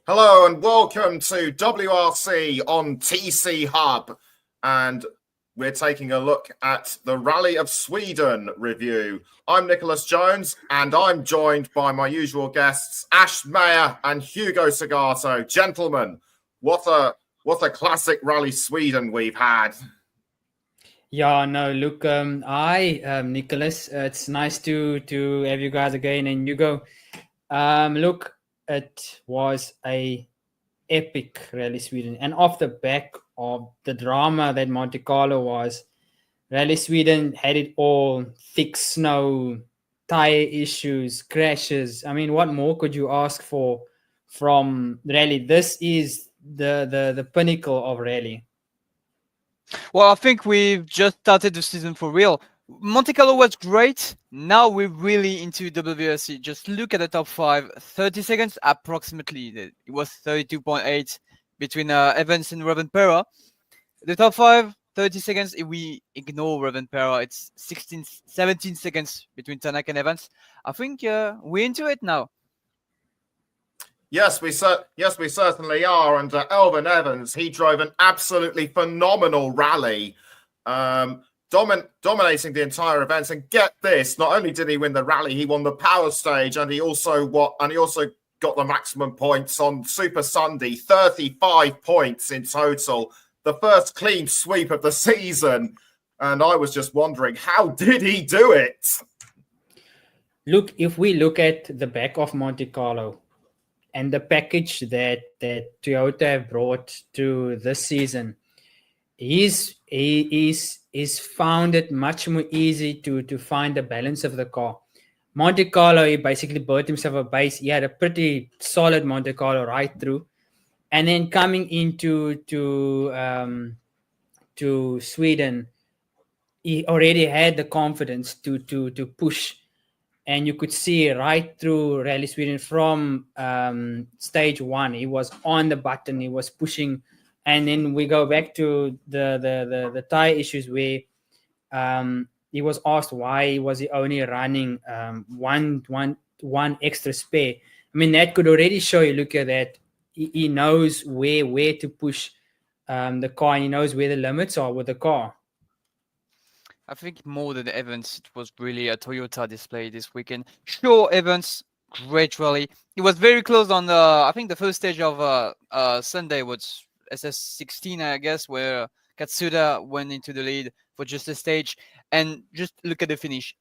Hello and welcome to WRC on TCHUB, and we're taking a look at the Rally of Sweden review. I'm Nicholas Jones, and I'm joined by my usual guests, Ash Mayer and Hugo Segato. Gentlemen, what a classic Rally Sweden we've had. Yeah, no, look, Nicholas, it's nice to have you guys again, and Hugo. Look, it was a epic Rally Sweden, and off the back of the drama that Monte Carlo was, Rally Sweden had it all: thick snow, tire issues, crashes. I mean, what more could you ask for from Rally? This is the pinnacle of Rally. Well, I think we've just started the season for real. Monte Carlo was great. Now we're really into WRC. Just look at the top 5. 30 seconds approximately. It was 32.8 between Evans and Rovanpera. The top 5, 30 seconds. If we ignore Rovanpera, it's 17 seconds between Tanak and Evans. I think we're into it now. Yes, we certainly are. And Elvin Evans, he drove an absolutely phenomenal rally, dominating the entire event. And get this: not only did he win the rally, he won the power stage, and he also got the maximum points on Super Sunday, 35 points in total. The first clean sweep of the season. And I was just wondering, how did he do it? Look, if we look at the back of Monte Carlo and the package that Toyota have brought to this season, he's found it much more easy to find the balance of the car. Monte Carlo, he basically built himself a base. He had a pretty solid Monte Carlo right through, and then coming into to Sweden, he already had the confidence to push. And you could see right through Rally Sweden from stage 1, he was on the button, he was pushing. And then we go back to the tire issues where he was asked why was he only running one extra spare. I mean, that could already show you, look at that, he knows where to push the car, and he knows where the limits are with the car. I think more than Evans, it was really a Toyota display this weekend. Sure, Evans, great rally. He was very close on I think the first stage of Sunday was SS16, I guess, where Katsuda went into the lead for just a stage. And just look at the finish.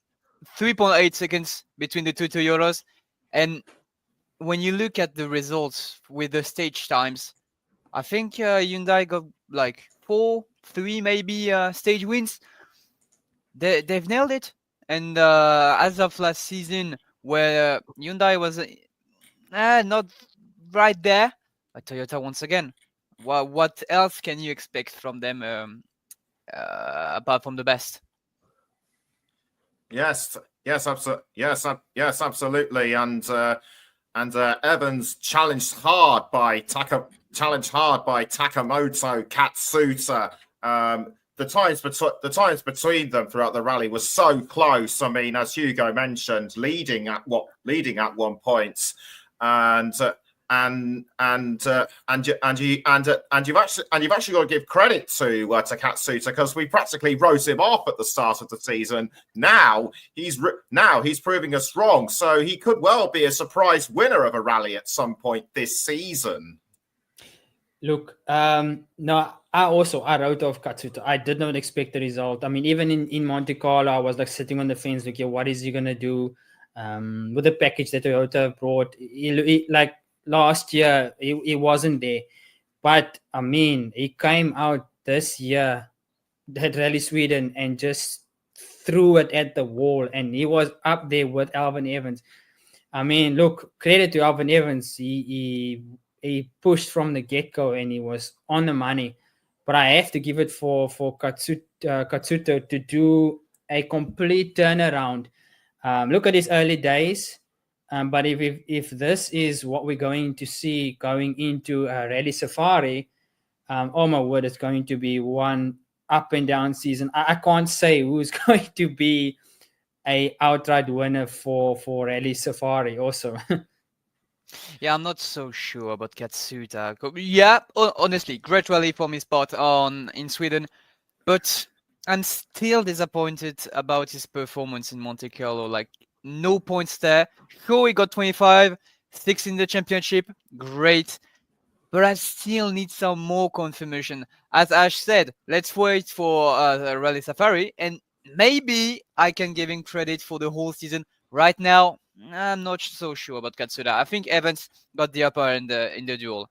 3.8 seconds between the two Toyotas. And when you look at the results with the stage times, I think Hyundai got like 4, 3 maybe stage wins. They've nailed it. And as of last season, where Hyundai was not right there, but Toyota once again. What else can you expect from them apart from the best? Yes, absolutely. And Evans challenged hard by Takamoto Katsuta. The times between them throughout the rally was so close. I mean, as Hugo mentioned, leading at one point, and you've actually got to give credit to Katsuta, because we practically wrote him off at the start of the season. Now he's proving us wrong, so he could well be a surprise winner of a rally at some point this season. Look, no, I wrote off Katsuta. I did not expect the result. I mean, even in Monte Carlo, I was like sitting on the fence, like, yeah, what is he gonna do with the package that Toyota brought? Like last year, he wasn't there, but I mean, he came out this year, that Rally Sweden, and just threw it at the wall, and he was up there with Elvin Evans. I mean, look, credit to Elvin Evans. He pushed from the get-go, and he was on the money. But I have to give it for Katsuta to do a complete turnaround. Look at his early days. But if this is what we're going to see going into Rally Safari, oh my word, it's going to be one up and down season. I can't say who's going to be a outright winner for Rally Safari also. Yeah, I'm not so sure about Katsuta. Yeah, honestly, great rally from his part in Sweden, but I'm still disappointed about his performance in Monte Carlo. Like, no points there. Sure, he got 25, 6 in the championship, great, but I still need some more confirmation. As Ash said, let's wait for Rally Safari, and maybe I can give him credit for the whole season. Right now, I'm not so sure about Katsuda. I think Evans got the upper in the duel.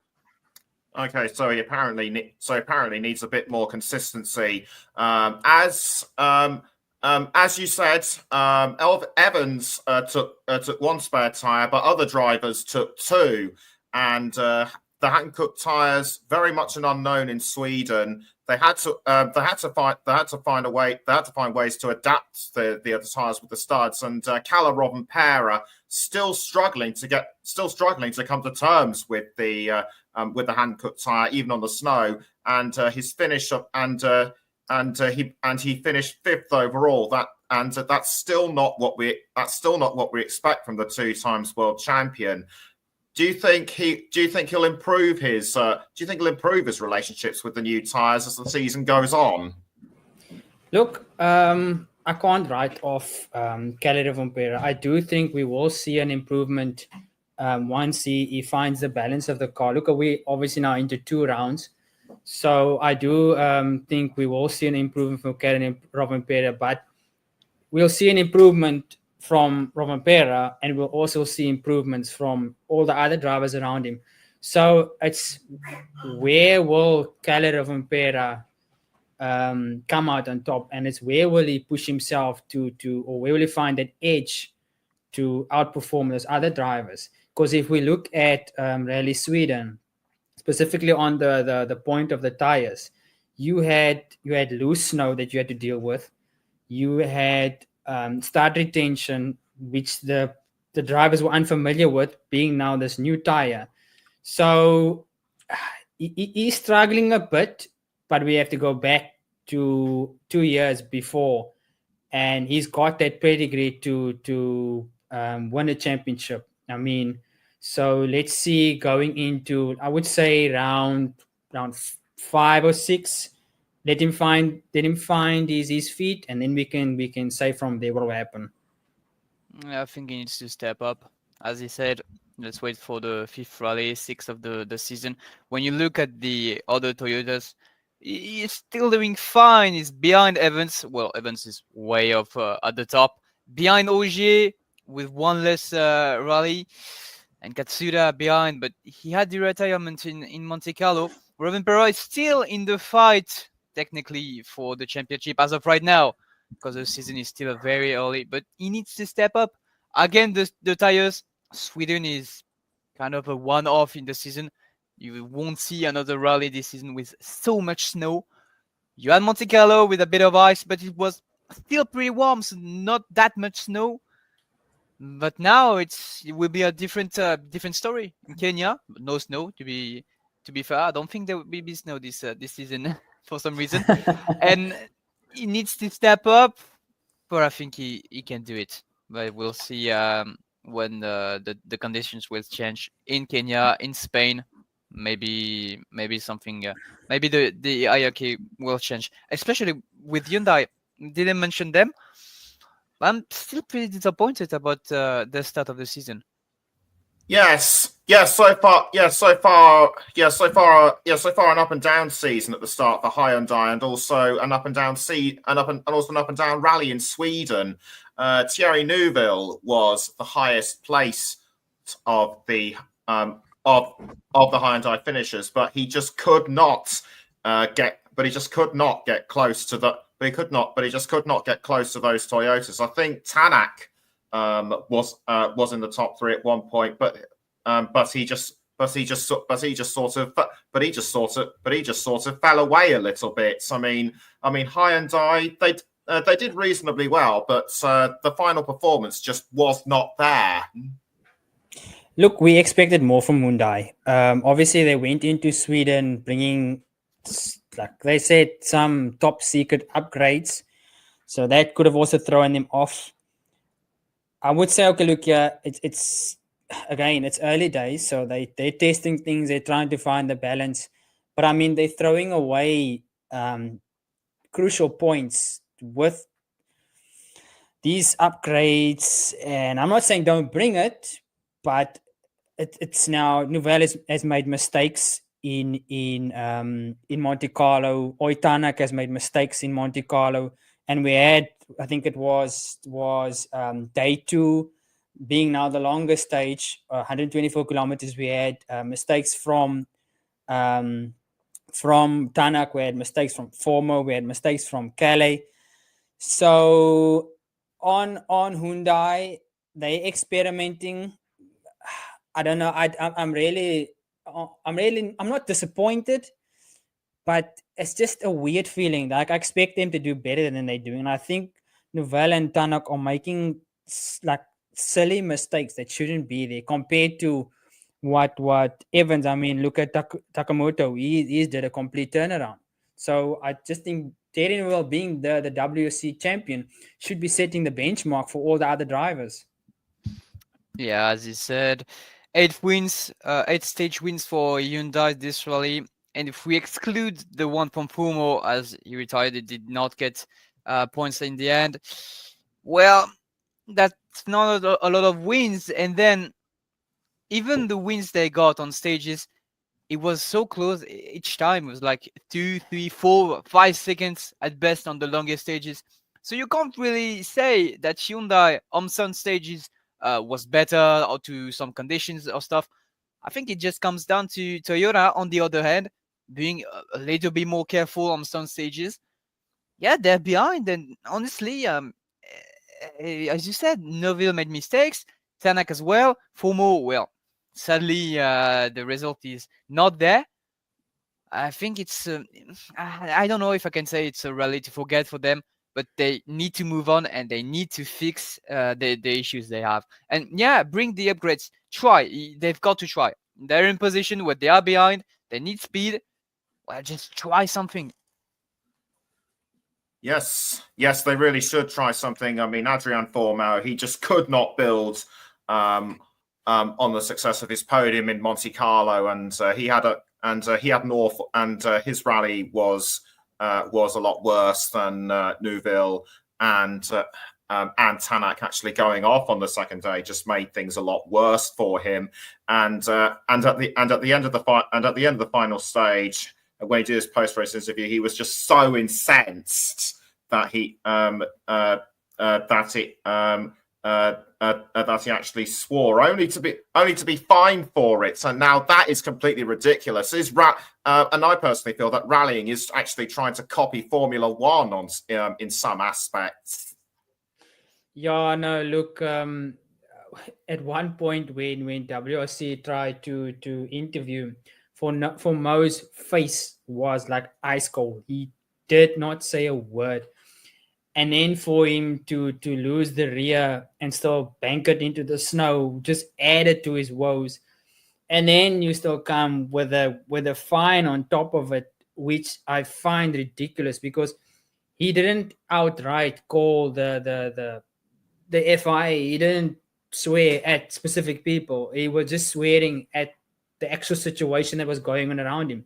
Okay, so he apparently needs a bit more consistency. As you said, Evans took one spare tire, but other drivers took two, and the Hankook tires very much an unknown in Sweden. They had to find ways to adapt the other tires with the studs, and Kalle Rovanperä still struggling to come to terms with the Hankook tire, even on the snow, and his finish up he finished fifth overall. That's still not what we expect from the 2 times world champion. Do you think he'll improve his relationships with the new tires as the season goes on? Look, I can't write off Kalle Rovanperä. I do think we will see an improvement once he finds the balance of the car. Look, we obviously now into 2 rounds, so I do think we will see an improvement from Kalle Rovanperä, but we'll see an improvement from Rovanperä, and we'll also see improvements from all the other drivers around him. So it's where will Kalle Rovanperä come out on top, and it's where will he push himself to or where will he find that edge to outperform those other drivers? Because if we look at Rally Sweden, specifically on the point of the tires, you had loose snow that you had to deal with. You had start retention, which the drivers were unfamiliar with, being now this new tire. So he's struggling a bit, but we have to go back to 2 years before, and he's got that pedigree to win a championship. I mean, so let's see, going into, I would say, round 5 or 6, let him find his feet, and then we can say from there what will happen. I think he needs to step up. As he said, let's wait for the 5th rally, 6th of the season. When you look at the other Toyotas, he's still doing fine. He's behind Evans. Well, Evans is way up at the top. Behind Ogier with 1 less rally, and Katsuda behind, but he had the retirement in Monte Carlo. Rovanperä is still in the fight, technically, for the championship as of right now, because the season is still very early, but he needs to step up. Again, the tires, Sweden is kind of a one-off in the season. You won't see another rally this season with so much snow. You had Monte Carlo with a bit of ice, but it was still pretty warm, so not that much snow. But now it will be a different story in Kenya. No snow, to be fair. I don't think there will be snow this season for some reason, and he needs to step up. But I think he can do it. But we'll see when the conditions will change in Kenya, in Spain. Maybe something. Maybe the hierarchy will change, especially with Hyundai. Didn't mention them. I'm still pretty disappointed about the start of the season. So far an up and down season at the start for Hyundai, and also an up and down rally in Sweden. Thierry Neuville was the highest place of the Hyundai finishers, but he just could not get close to the. But he just could not get close to those Toyotas. I think Tanak was in the top 3 at one point, but he just sort of fell away a little bit. I mean Hyundai, they did reasonably well, but the final performance just was not there. Look, we expected more from Hyundai. Obviously, they went into Sweden bringing, like they said, some top secret upgrades. So that could have also thrown them off. I would say, okay, look, yeah, it's again, it's early days, so they're testing things, they're trying to find the balance. But I mean, they're throwing away crucial points with these upgrades. And I'm not saying don't bring it, but it's now Nouvelle has made mistakes in Monte Carlo. Oitanak has made mistakes in Monte Carlo, and we had, I think it was day 2 being now the longest stage, 124 kilometers. We had mistakes um, from Tanak, we had mistakes from Formo, we had mistakes from Calais. So on Hyundai, they experimenting. I don't know. I'm not disappointed, but it's just a weird feeling. Like I expect them to do better than they do, and I think Nouvelle and Tanak are making like silly mistakes that shouldn't be there compared to what Evans. I mean, look at Takamoto. He did a complete turnaround. So I just think Terry Newell, being the WRC champion, should be setting the benchmark for all the other drivers. Yeah, as you said, 8 stage wins for Hyundai this rally. And if we exclude the one from Fumo, as he retired, it did not get points in the end. Well, that's not a lot of wins. And then even the wins they got on stages, it was so close each time. It was like 2, 3, 4, 5 seconds at best on the longest stages. So you can't really say that Hyundai on some stages was better or to some conditions or stuff. I think it just comes down to Toyota, on the other hand, being a little bit more careful on some stages. Yeah, they're behind, and honestly, as you said, Neville made mistakes, Tanak as well, Fumo, well, sadly, the result is not there. I think it's, I don't know if I can say it's a rally to forget for them, but they need to move on and they need to fix the issues they have. And yeah, bring the upgrades. Try. They've got to try. They're in position where they are behind. They need speed. Well, just try something. Yes, they really should try something. I mean, Adrian Formau, he just could not build on the success of his podium in Monte Carlo, and he had an awful, and his rally was a lot worse than Neuville and Tanak actually going off on the second day just made things a lot worse for him. And at the end of the final stage, when he did his post-race interview, he was just so incensed that he actually swore, only to be fined for it. So now that is completely ridiculous. And I personally feel that rallying is actually trying to copy Formula One in some aspects. Yeah, no, look, at one point when WRC tried to interview for Mo's face was like ice cold. He did not say a word. And then for him to lose the rear and still bank it into the snow just added to his woes. And then you still come with a fine on top of it, which I find ridiculous because he didn't outright call the FIA. He didn't swear at specific people. He was just swearing at the actual situation that was going on around him.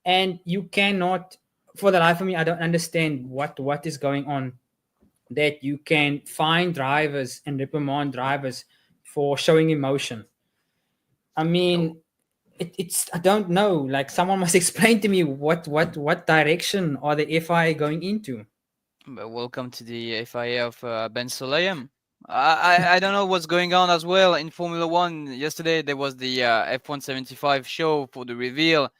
And you cannot, for the life of me, I don't understand what is going on, that you can fine drivers and reprimand drivers for showing emotion. I mean, it's I don't know. Like someone must explain to me what direction are the FIA going into. Welcome to the FIA of Ben Sulayem. I don't know what's going on as well in Formula One. Yesterday there was the F175 show for the reveal,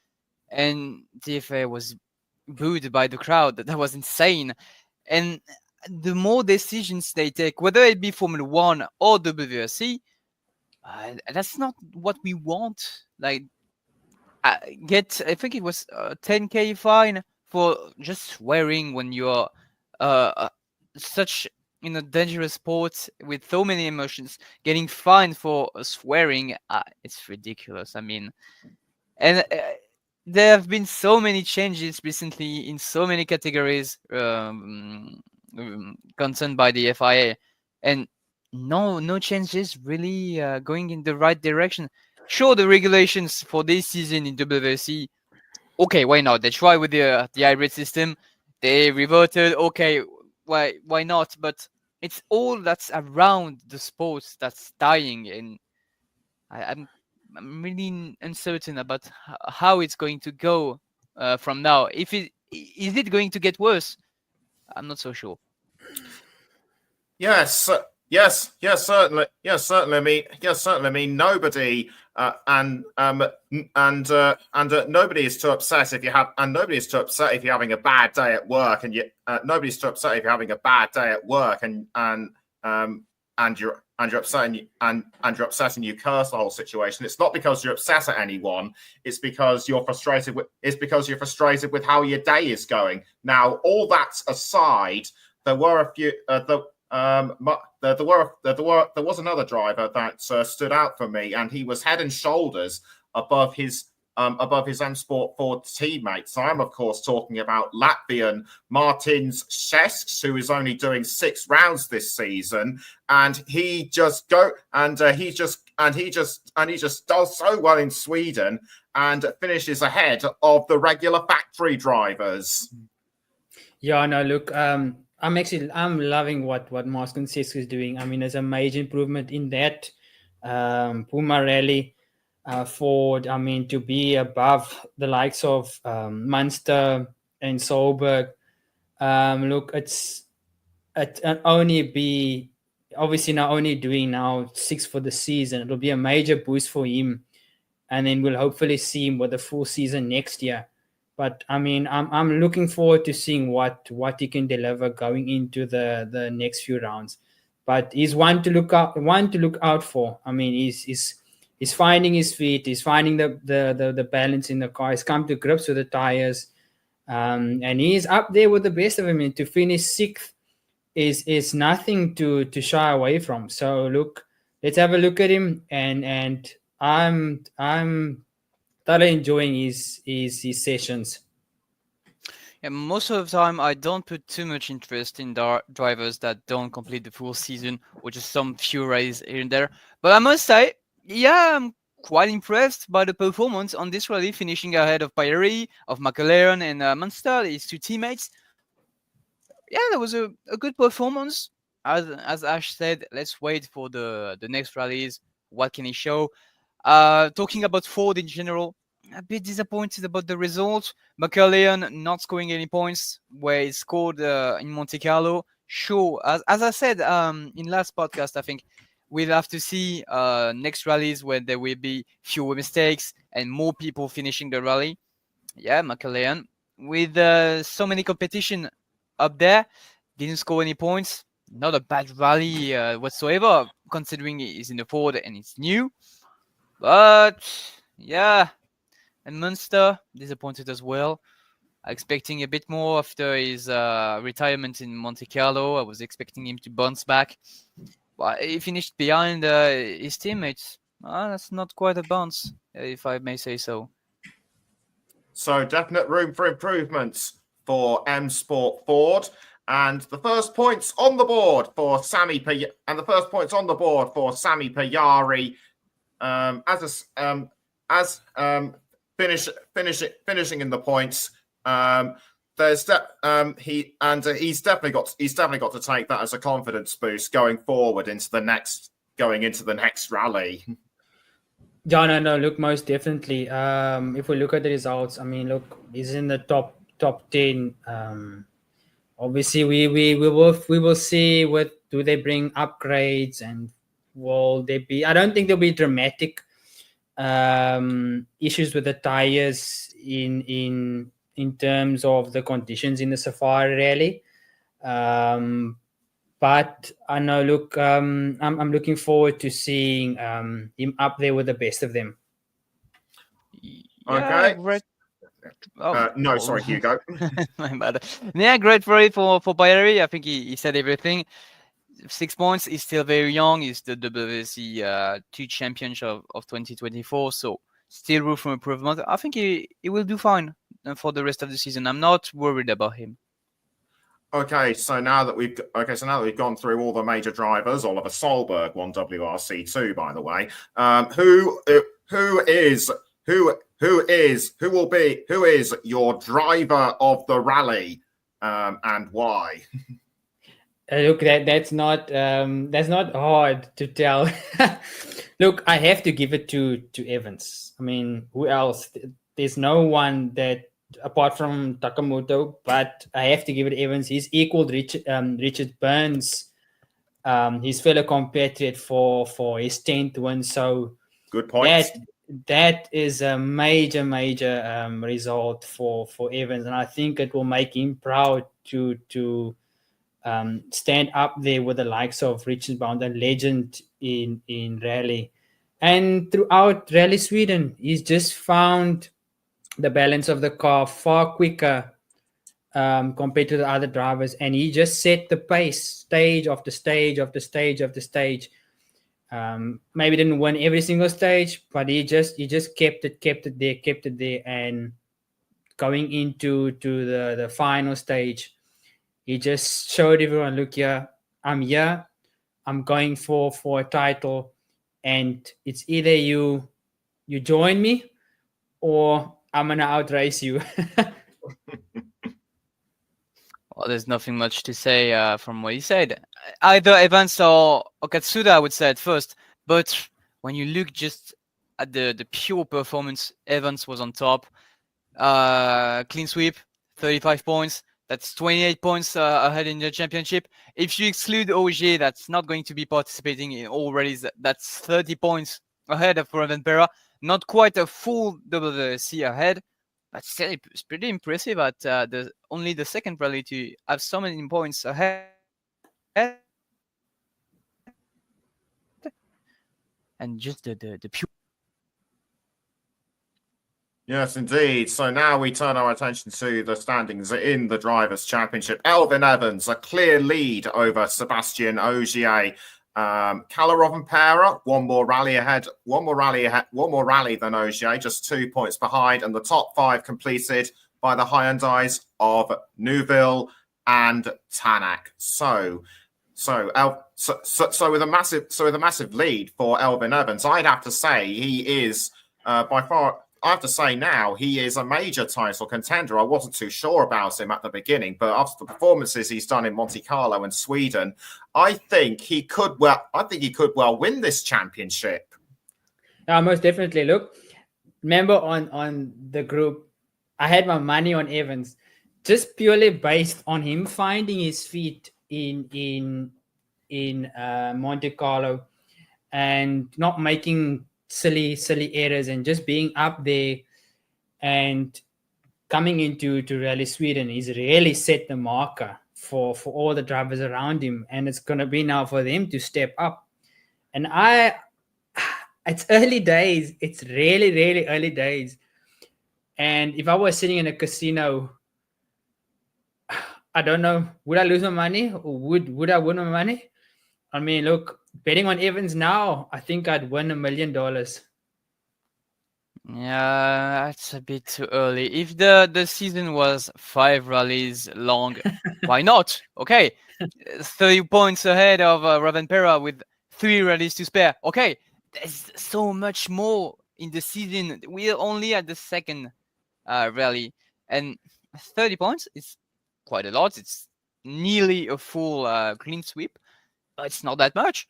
and the FIA was booed by the crowd. That was insane. And the more decisions they take, whether it be Formula One or WRC, that's not what we want. Like, I think it was a 10K fine for just swearing when you're such in a dangerous sport with so many emotions. Getting fined for swearing, it's ridiculous. I mean, and there have been so many changes recently in so many categories concerned by the FIA, and no changes really going in the right direction. Sure, the regulations for this season in WRC, okay, why not? They try with the hybrid system, they reverted. Okay, why not? But it's all that's around the sports that's dying, and I'm really uncertain about how it's going to go from now. If is it going to get worse? I'm not so sure. Yes, certainly. Yes, certainly. I mean, nobody nobody is too upset if you have, and nobody is too upset if you're having a bad day at work, and nobody's too upset if you're having a bad day at work, and you're upset and you're upset and you curse the whole situation. It's not because you're upset at anyone. It's because you're frustrated with how your day is going. Now, all that aside, there were a few. There was another driver that stood out for me, and he was head and shoulders above his M Sport 4 teammates. I'm of course talking about Latvian Martins Šesks, who is only doing 6 rounds this season, and he just does so well in Sweden and finishes ahead of the regular factory drivers. Yeah, no, look, I'm loving what Martin Šesku is doing. I mean, there's a major improvement in that Puma rally. Ford, I mean, to be above the likes of Munster and Solberg. Look, it only be obviously not only doing now 6 for the season. It'll be a major boost for him, and then we'll hopefully see him with a full season next year. But I mean, I'm looking forward to seeing what he can deliver going into the next few rounds. But he's one to look out for. I mean, he's finding his feet. He's finding the balance in the car. He's come to grips with the tires, and he's up there with the best of them. And to finish 6th is nothing to shy away from. So look, let's have a look at him, and I'm thoroughly enjoying his sessions. Yeah, most of the time I don't put too much interest in drivers that don't complete the full season, or just some few races here and there. But I must say, yeah, I'm quite impressed by the performance on this rally, finishing ahead of Bayeri, of McLaren, and Munster, his 2 teammates. Yeah, that was a good performance. As Ash said, let's wait for the next rallies. What can he show? Talking about Ford in general, a bit disappointed about the result. McLaren not scoring any points where he scored in Monte Carlo. Sure, as I said in last podcast, I think we'll have to see next rallies where there will be fewer mistakes and more people finishing the rally. Yeah, McLaren with so many competition up there, didn't score any points. Not a bad rally whatsoever, considering he's in the Ford and it's new. But yeah, and Munster disappointed as well. Expecting a bit more after his retirement in Monte Carlo. I was expecting him to bounce back, but he finished behind his teammates. That's not quite a bounce, if I may say so. So definite room for improvements for M Sport Ford. And the first points on the board for Sami Payari, finishing in the points. He's definitely got to take that as a confidence boost going forward into the next rally. Yeah, no, look, most definitely. If we look at the results, I mean, look, he's in the top 10. Obviously, we will see do they bring upgrades, and will they be? I don't think there'll be dramatic issues with the tires in terms of the conditions in the Safari Rally. But I know, look, I'm looking forward to seeing him up there with the best of them. Yeah, okay. Great. No, sorry, Hugo. My bad. Yeah, great rally for Bayeri. I think he said everything. 6 points. He's still very young. He's the WRC 2 championship of 2024. So still room for improvement. I think he will do fine for the rest of the season. I'm not worried about him. Okay, so now that we've gone through all the major drivers, Oliver Solberg won WRC 2, by the way. Who is your driver of the rally, and why? Look, that's not hard to tell. Look, I have to give it to Evans. I mean, who else? There's no one that apart from Takamoto, but I have to give it Evans. He's equaled Richard Burns, his fellow compatriot, for his 10th win. So good point. That is a major result for Evans, and I think it will make him proud to stand up there with the likes of Richard Bound, a legend in rally. And throughout Rally Sweden, he's just found the balance of the car far quicker compared to the other drivers, and he just set the pace, stage after stage after stage after stage. Maybe didn't win every single stage, but he just kept it there, and going into the final stage, he just showed everyone, look here, I'm here, I'm going for a title, and it's either you join me or I'm gonna outrace you. Well, there's nothing much to say from what he said. Either Evans or Katsuda, I would say at first. But when you look just at the pure performance, Evans was on top. Clean sweep, 35 points. That's 28 points ahead in the championship. If you exclude Ogier, that's not going to be participating in all rallies. That's 30 points ahead of Rovanperä. Not quite a full WRC ahead, but still it's pretty impressive at only the second rally to have so many points ahead. And just the pure. Yes, indeed. So now we turn our attention to the standings in the Drivers' Championship. Elfyn Evans, a clear lead over Sebastian Ogier. Kalle Rovanperä, one more rally than Ogier, just 2 points behind, and the top 5 completed by the Hyundais of Neuville and Tanak. So with a massive lead for Elfyn Evans, I'd have to say he is by far. I have to say now he is a major title contender. I wasn't too sure about him at the beginning, but after the performances he's done in Monte Carlo and Sweden, I think he could well win this championship. Most definitely. Look, remember on the group, I had my money on Evans, just purely based on him finding his feet in Monte Carlo and not making silly errors and just being up there, and coming into Rally Sweden, he's really set the marker for all the drivers around him, and it's going to be now for them to step up. And it's early days. It's really early days. And if I was sitting in a casino, I don't know, would I lose my money or would I win my money? I mean, look, betting on Evans now, I think I'd win $1 million. Yeah, that's a bit too early. If the season was 5 rallies long, why not? Okay, 30 points ahead of Rovanperä with 3 rallies to spare. Okay, there's so much more in the season. We're only at the second rally, and 30 points is quite a lot. It's nearly a full clean sweep, but it's not that much.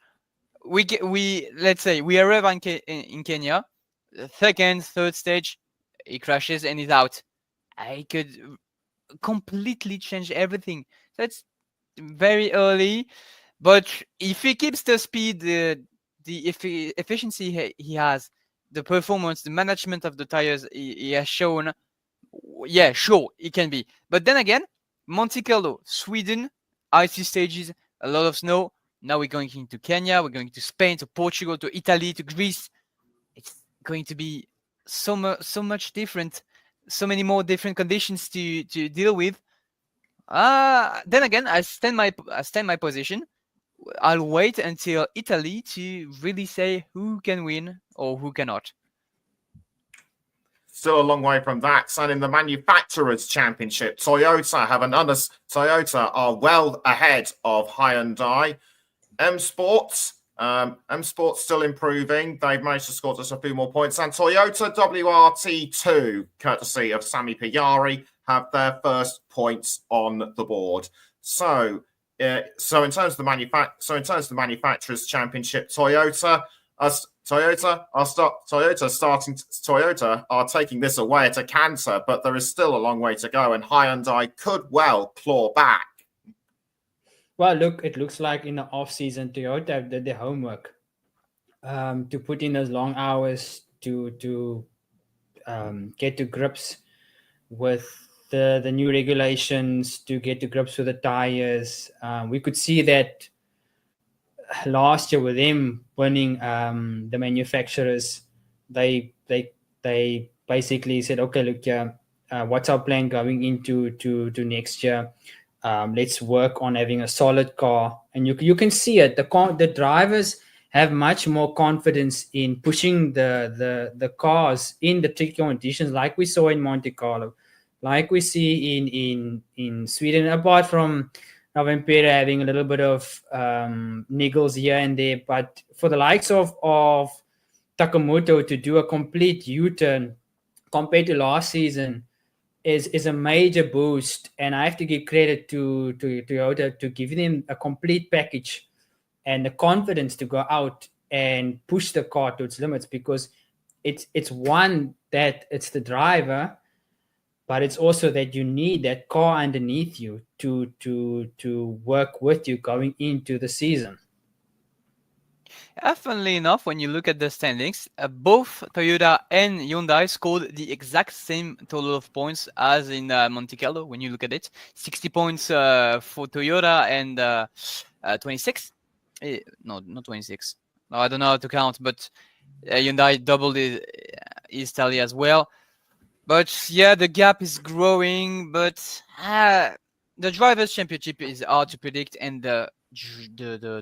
Let's say we arrive in Kenya, second, third stage, he crashes and he's out. I could completely change everything. That's very early, but if he keeps the speed, the efficiency he has, the performance, the management of the tires he has shown, yeah, sure, it can be. But then again, Monte Carlo, Sweden, icy stages, a lot of snow. Now we're going into Kenya, we're going to Spain, to Portugal, to Italy, to Greece. It's going to be so much different, so many more different conditions to deal with. Then again, I stand my position. I'll wait until Italy to really say who can win or who cannot. still a long way from that. And in the Manufacturers' Championship, Toyota are well ahead of Hyundai. M Sports still improving. They've managed to score just a few more points. And Toyota WRT2, courtesy of Sami Pajari, have their first points on the board. So in terms of the Manufacturers' Championship, Toyota are taking this away at a canter, but there is still a long way to go, and Hyundai could well claw back. Well, look, it looks like in the off-season, Toyota did their homework to put in those long hours to get to grips with the new regulations, to get to grips with the tires. We could see that last year with them winning the Manufacturers. They basically said, okay, look, what's our plan going into next year? Let's work on having a solid car, and you can see it. The drivers have much more confidence in pushing the cars in the tricky conditions, like we saw in Monte Carlo, like we see in Sweden. Apart from Rovanperä having a little bit of niggles here and there, but for the likes of Takamoto to do a complete U-turn compared to last season is a major boost, and I have to give credit to Toyota to give them a complete package and the confidence to go out and push the car to its limits, because it's one that it's the driver, but it's also that you need that car underneath you to work with you going into the season. Funnily enough, when you look at the standings, both Toyota and Hyundai scored the exact same total of points as in Monte Carlo. When you look at it, 60 points for Toyota and 26. No, not 26. No, I don't know how to count, but Hyundai doubled his tally as well. But yeah, the gap is growing. But the Drivers' Championship is hard to predict, and the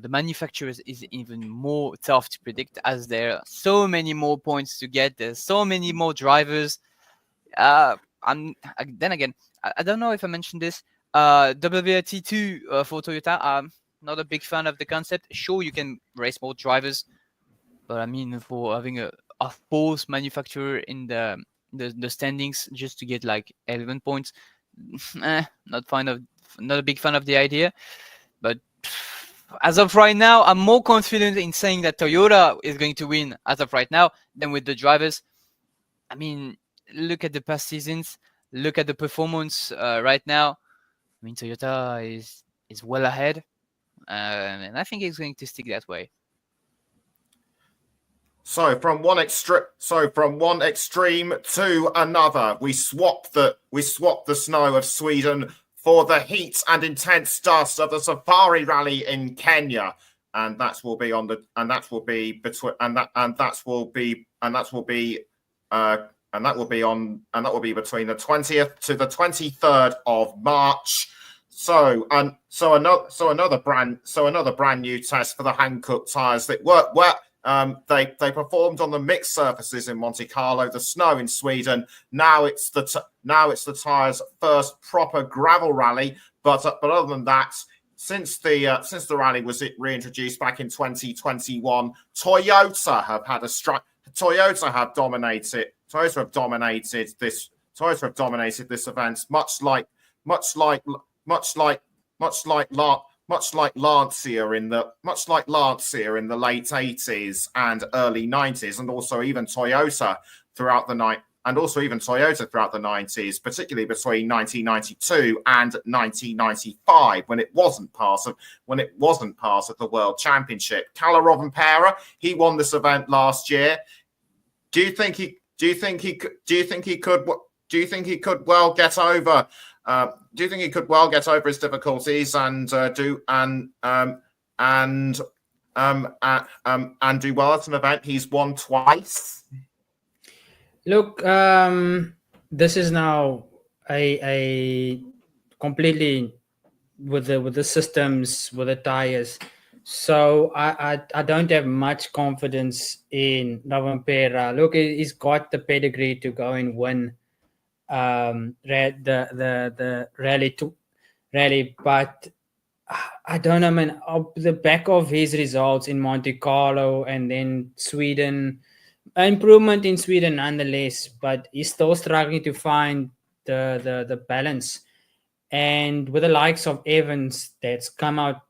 manufacturers is even more tough to predict, as there are so many more points to get. There's so many more drivers. Then again, I don't know if I mentioned this. WRT2 for Toyota. I'm not a big fan of the concept. Sure, you can race more drivers, but I mean, for having a fourth manufacturer in the standings just to get like 11 points, not a big fan of the idea. But as of right now, I'm more confident in saying that Toyota is going to win as of right now than with the drivers. I mean, look at the past seasons, look at the performance right now. I mean, Toyota is well ahead, and I think it's going to stick that way. So from one extreme to another, we swap the snow of Sweden for the heat and intense dust of the Safari Rally in Kenya, and that will be between the 20th to the 23rd of March. So another brand new test for the Hankook tyres that work well. They performed on the mixed surfaces in Monte Carlo, the snow in Sweden. Now it's the tyres' first proper gravel rally. But other than that, since the rally was reintroduced back in 2021, Toyota have dominated this event, much like Lancia in the late 80s and early 90s, and also even Toyota throughout the 90s, particularly between 1992 and 1995, when it wasn't part of the World Championship. Kalle Rovanperä, he won this event last year. Do you think he could well get over? Do you think he could well get over his difficulties and do well at an event he's won twice? Look, this is now a completely with the systems, with the tires. So I don't have much confidence in Rovanpera. Look, he's got the pedigree to go and win the rally, but I don't know, man. Off the back of his results in Monte Carlo and then Sweden, improvement in Sweden nonetheless, but he's still struggling to find the balance. And with the likes of Evans that's come out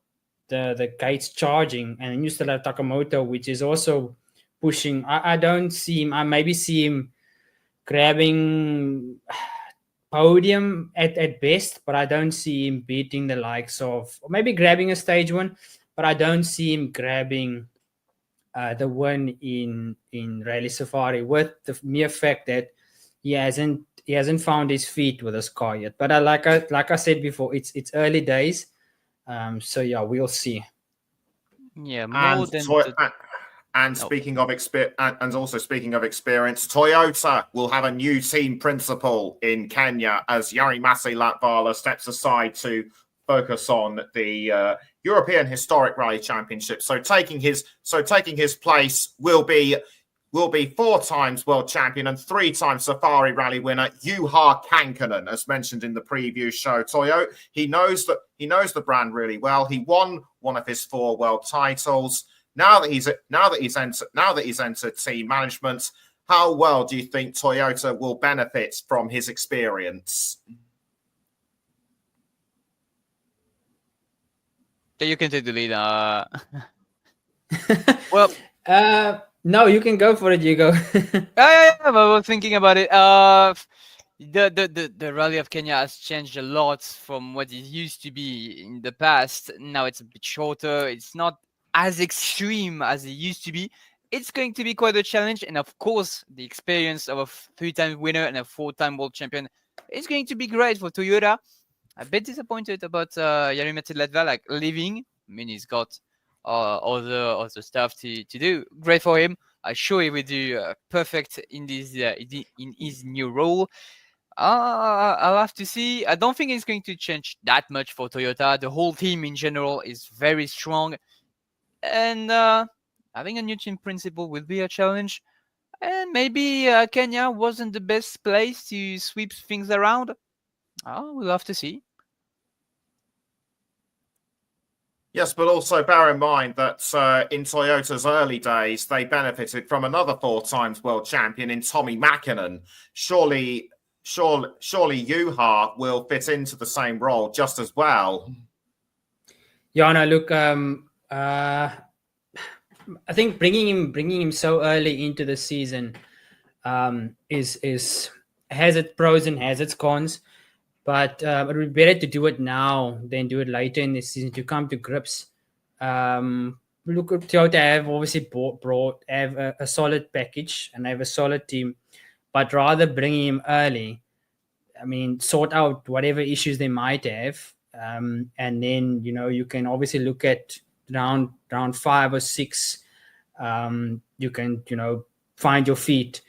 the gates charging, and then you still have Takamoto, which is also pushing. I don't see him. I maybe see him grabbing podium at best, but I don't see him beating the likes of, or maybe grabbing a stage win, but I don't see him grabbing the win in Rally Safari, with the mere fact that he hasn't found his feet with his car yet. But like I said before, it's early days. So yeah, we'll see. Yeah, more and speaking of experience, and also speaking of experience, Toyota will have a new team principal in Kenya as Yarimasi Latvala steps aside to focus on the European Historic Rally Championship. So taking his place will be 4 times world champion and 3 times Safari Rally winner Juha Kankkunen, as mentioned in the preview show. Toyo, he knows the brand really well. He won one of his 4 world titles. Now that he's entered team management, how well do you think Toyota will benefit from his experience? You can take the lead. Well, no, you can go for it. You go. yeah. I was thinking about it. The Rally of Kenya has changed a lot from what it used to be in the past. Now it's a bit shorter. It's not as extreme as it used to be. It's going to be quite a challenge, and of course, the experience of a 3-time winner and a 4-time world champion is going to be great for Toyota. I'm a bit disappointed about Yarimati Latvala like leaving. I mean, he's got other stuff to do. Great for him. I'm sure he will do perfect in this in his new role. I'll have to see. I don't think it's going to change that much for Toyota. The whole team in general is very strong, and having a new team principal will be a challenge. And maybe Kenya wasn't the best place to sweep things around. We'll have to see. Yes, but also bear in mind that in Toyota's early days, they benefited from another 4 times world champion in Tommy Mäkinen. Surely Juha will fit into the same role just as well. Yeah, no, look, I think bringing him so early into the season is has its pros and has its cons. But it would be better to do it now than do it later in the season to come to grips. Look, Toyota have obviously have a solid package and they have a solid team, but rather bringing him early, I mean, sort out whatever issues they might have, and then you can obviously look at round 5 or 6. You can find your feet.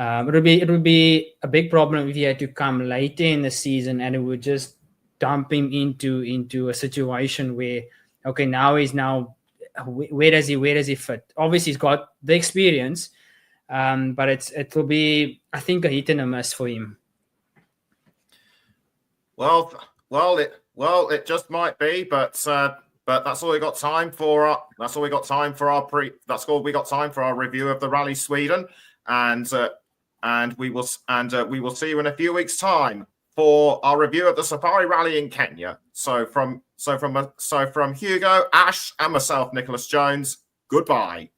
It would be a big problem if he had to come later in the season and it would just dump him into a situation where, okay, where does he fit? Obviously, he's got the experience, but it will be, I think, a hit and a miss for him. Well, it just might be, but that's all we got time for. That's all we got time for our review of the Rally Sweden, and we will see you in a few weeks' time for our review of the Safari Rally in Kenya. So from Hugo, Ash, and myself, Nicholas Jones. Goodbye.